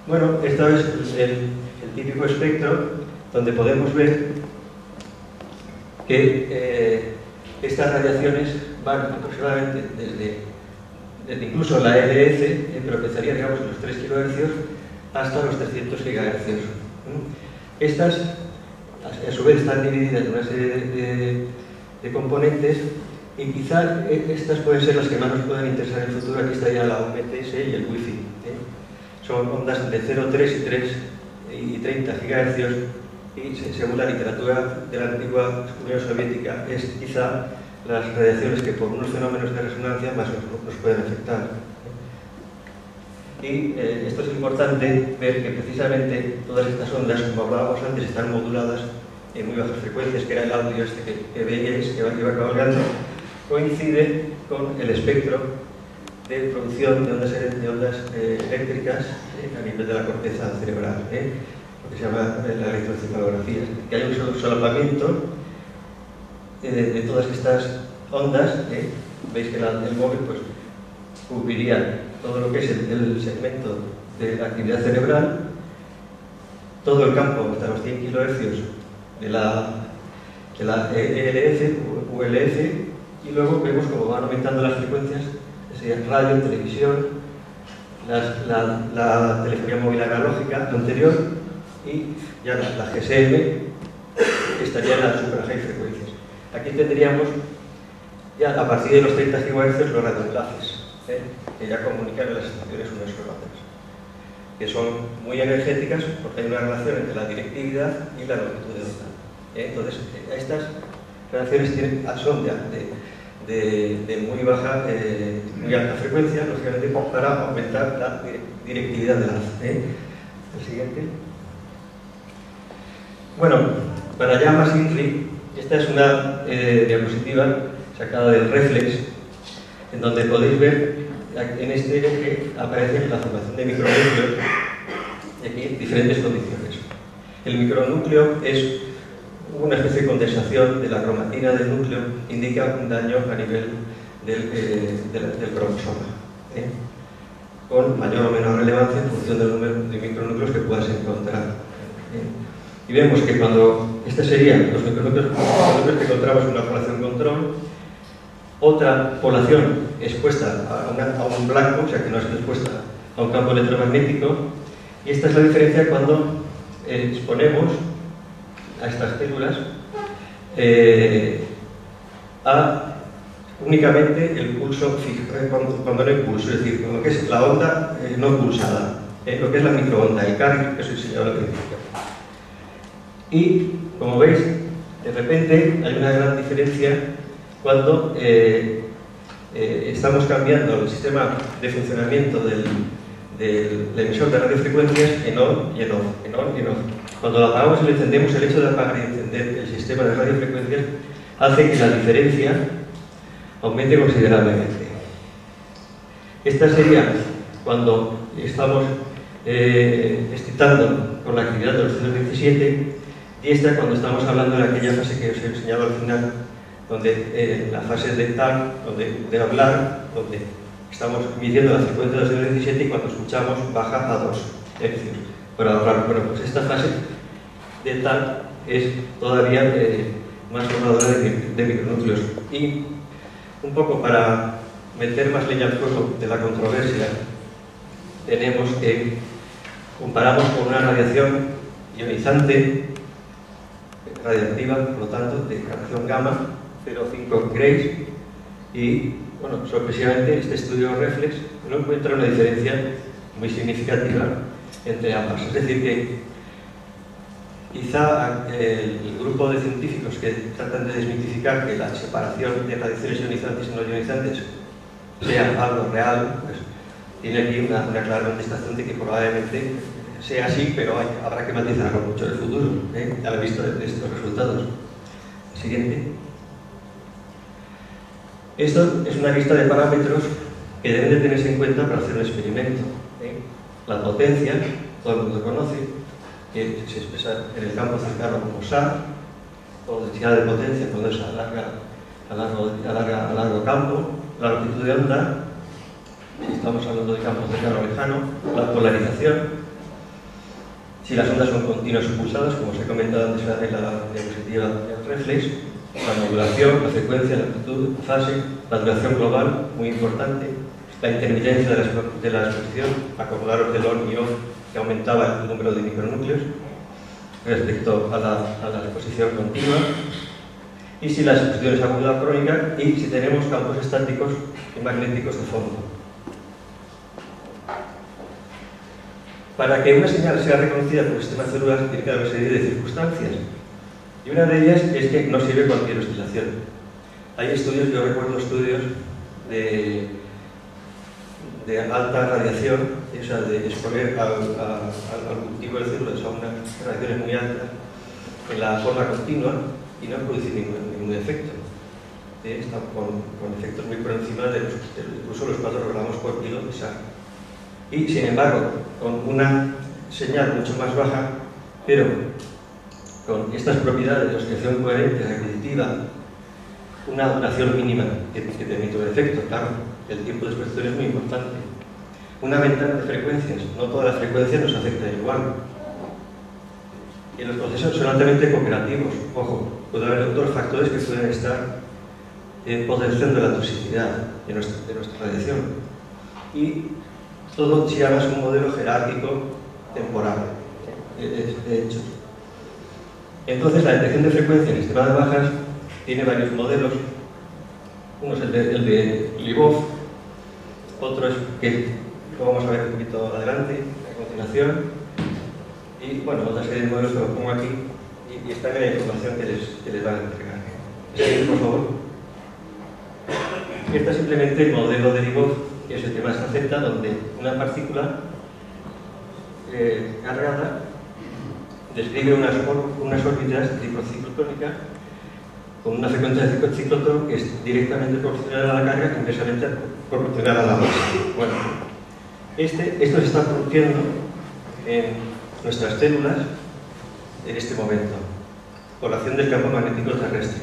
Bueno, esto es el típico espectro donde podemos ver que estas radiaciones van aproximadamente desde incluso la LS, pero empezaría, digamos, en los 3 kHz hasta los 300 GHz. Estas, a su vez, están divididas en una serie de componentes y quizás estas pueden ser las que más nos puedan interesar en el futuro. Aquí estaría la UMTS y el Wi-Fi. Son ondas de 0,3 y 30 GHz y, según la literatura de la antigua Unión Soviética, es quizá las radiaciones que por unos fenómenos de resonancia más nos pueden afectar. Y esto es importante ver que precisamente todas estas ondas, como hablábamos antes, están moduladas en muy bajas frecuencias, que era el audio este que veíais, que iba cabalgando, coincide con el espectro de producción de ondas eléctricas a nivel de la corteza cerebral, lo que se llama la electroencefalografía, que hay un solapamiento de todas estas ondas. Veis que el móvil pues, cubriría todo lo que es el segmento de la actividad cerebral, todo el campo hasta los 100 kHz de la ELF, ULF, y luego vemos cómo van aumentando las frecuencias, radio, televisión, la telefonía móvil analógica, lo anterior, y ya la GSM estaría en las super high frecuencias. Aquí tendríamos ya a partir de los 30 GHz los radioenlaces, que ya comunican las estaciones unas con otras, que son muy energéticas porque hay una relación entre la directividad y la longitud de onda. Entonces, estas relaciones son de muy baja, muy alta frecuencia, lógicamente, para aumentar la directividad de la luz. El siguiente. Bueno, para ya más INRI, esta es una diapositiva sacada del Reflex, en donde podéis ver en este eje aparece la formación de micronúcleos y aquí en diferentes condiciones. El micronúcleo es una especie de condensación de la cromatina del núcleo, indica un daño a nivel del cromosoma, con mayor o menor relevancia en función del número de micronúcleos que puedas encontrar. Y vemos que cuando este serían los micronúcleos que encontramos en una población control, otra población expuesta a un blanco, o sea que no es expuesta a un campo electromagnético, y esta es la diferencia cuando exponemos a estas células a únicamente el pulso fijo, cuando no hay pulso, es decir, con lo que es la onda no pulsada, lo que es la microonda, el carrier que os he enseñado al principio. Y, como veis, de repente hay una gran diferencia cuando estamos cambiando el sistema de funcionamiento del emisor de radiofrecuencias en on y en off, en on y en off. Cuando lo apagamos y lo encendemos, el hecho de apagar y encender el sistema de radiofrecuencias hace que la diferencia aumente considerablemente. Esta sería cuando estamos excitando con la actividad de los 117, y esta cuando estamos hablando de aquella fase que os he enseñado al final, donde la fase de TAC, de hablar, donde estamos midiendo la frecuencia de los 117 y cuando escuchamos baja a 2 Hz. Para ahorrar, bueno, pues esta fase de TAC es todavía más formadora de micronúcleos. Y un poco para meter más leña al fuego de la controversia, tenemos que comparamos con una radiación ionizante radioactiva, por lo tanto, de radiación gamma, 0,5 grays, y, bueno, sorpresivamente, este estudio Reflex no encuentra una diferencia muy significativa entre ambas. Es decir, que quizá el grupo de científicos que tratan de desmitificar que la separación de radiaciones ionizantes y no ionizantes sea algo real, pues tiene aquí una clara contestación de que probablemente sea así, pero habrá que matizarlo mucho en el futuro, a la vista de estos resultados. Siguiente. Esto es una lista de parámetros que deben de tenerse en cuenta para hacer un experimento. La potencia, todo el mundo conoce, que se expresa en el campo cercano como SAR, o densidad de potencia cuando se alarga a largo campo, la longitud de onda, si estamos hablando de campo cercano o lejano, la polarización, si las ondas son continuas o pulsadas, como os he comentado antes en la diapositiva de reflex, la modulación, la frecuencia, la amplitud, la fase, la duración global, muy importante, la intermitencia de la exposición, acordaros del on y off, que aumentaba el número de micronúcleos respecto a la exposición continua, y si la exposición es aguda o crónica, y si tenemos campos estáticos y magnéticos de fondo. Para que una señal sea reconocida por el sistema celular tiene que haber una serie de circunstancias. Y una de ellas es que no sirve cualquier oscilación. Hay estudios, yo recuerdo estudios de alta radiación, o sea, de exponer al cultivo de células a unas radiaciones muy altas en la forma continua y no producir ningún efecto. Está con efectos muy por encima de incluso los 4 gramos por kilo de sal. Y sin embargo, con una señal mucho más baja, pero con estas propiedades de oscilación coherente, repetitiva, una duración mínima que permite un efecto, claro, el tiempo de exposición es muy importante. Una ventana de frecuencias, no todas las frecuencias nos afectan igual. Y los procesos son altamente cooperativos. Ojo, puede haber otros factores que pueden estar potenciando la toxicidad de nuestra radiación. Y todo se llama un modelo jerárquico temporal, de hecho. Entonces, la detección de frecuencia en estimadas bajas tiene varios modelos. Uno es el de Lvov, otro es que lo vamos a ver un poquito adelante, a continuación. Y bueno, otra serie de modelos que los pongo aquí y están en la información que les van a entregar. Seguid, por favor. Este es simplemente el modelo de Lvov, que es el que más se acepta, donde una partícula cargada describe unas órbitas ciclotrónicas con una frecuencia de ciclotrón que es directamente proporcional a la carga e inversamente proporcional a la masa. Bueno, esto se está produciendo en nuestras células en este momento, por la acción del campo magnético terrestre.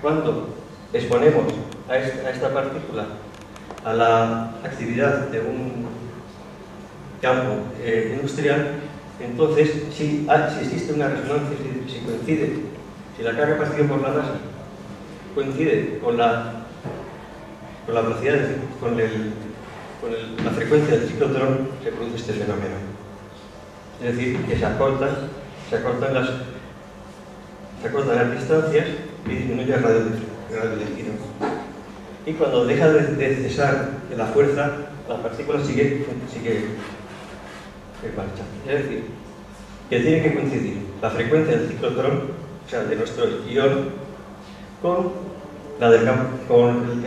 Cuando exponemos a esta partícula a la actividad de un campo industrial, entonces, si existe una resonancia, si coincide, si la carga percibida por la masa coincide con la velocidad, con la frecuencia del ciclotrón, se produce este fenómeno. Es decir, que se acortan las distancias y disminuye el radio de giro. Y cuando deja de cesar la fuerza, la partícula sigue en marcha. Es decir, que tiene que coincidir la frecuencia del ciclotrón, o sea, de nuestro ion, con la del campo, con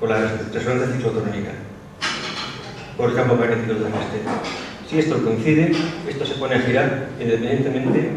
la resonancia ciclotrónica, por el campo magnético terrestre. Si esto coincide, esto se pone a girar independientemente